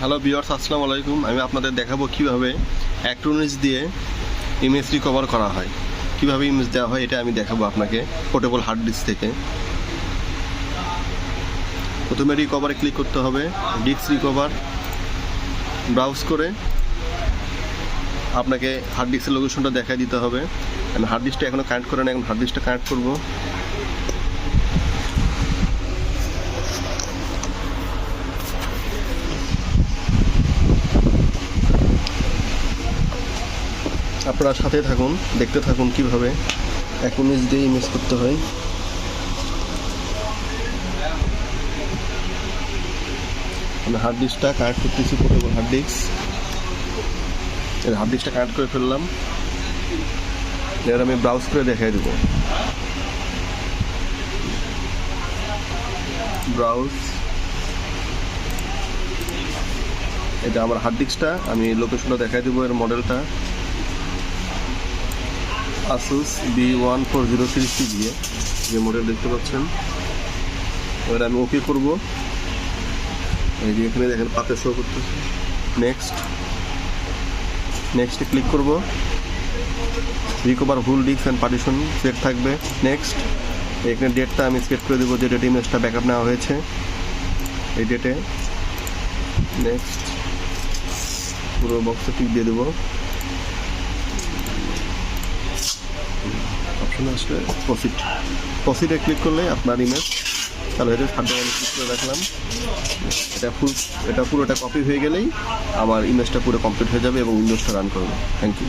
Hello viewers, আসসালামু আলাইকুম। আমি আপনাদের দেখাবো কিভাবে অ্যাক্ট্রোনিক্স দিয়ে ইমেজ রিকভার করা হয়, কিভাবে ইমেজ দেওয়া হয় এটা আমি দেখাবো আপনাকে পোর্টেবল হার্ড ডিস্ক থেকে। প্রথমে রিকভারে ক্লিক করতে হবে, ডিস্ক রিকভার ব্রাউজ করে আপনাকে হার্ড ডিস্কের লোকেশনটা দেখাই দিতে হবে। আমি হার্ড ডিস্কটা এখনও কানেক্ট করে না, এখন হার্ড ডিস্কটা কানেক্ট করবো। আপনারা সাথে থাকুন, দেখতে থাকুন কিভাবে অ্যাক্রোনিক্স দিয়ে ইমেজ করতে হয়। আমি হার্ড ডিস্কটা কানেক্ট করতেছি, পোর্টেবল হার্ড ডিস্ক। হার্ড ডিস্কটা কানেক্ট করে ফেললাম। এবার আমি ব্রাউজ করে দেখাই দেবো। ব্রাউজ, এটা আমার হার্ড ডিস্কটা, আমি লোকেশনটা দেখাই দেবো। এর মডেলটা Asus B1403 দিয়ে যে মডেল দেখতে পাচ্ছেন। এবার আমি ওকে করবো। এই যে এখানে দেখেন পাতে শো করতেছে। নেক্সটে ক্লিক করব। রিকভার হুল ডিস্ক অ্যান্ড পার্টিশন সিলেক্ট থাকবে। নেক্সট, এখানে ডেটটা আমি সিলেক্ট করে দেবো, যে ডেটে ইমেজটা ব্যাকআপ নেওয়া হয়েছে এই ডেটে। নেক্সট, পুরো বক্সে টিক দিয়ে দেবো। অপশন আসলে প্রসিডে ক্লিক করলে আপনার ইমেজ তাহলে হয়তো সামনে আমি ক্লিক করে রাখলাম। এটা পুরোটা কপি হয়ে গেলেই আমার ইমেজটা পুরো কমপ্লিট হয়ে যাবে এবং উইন্ডোজটা রান করবে। Thank you.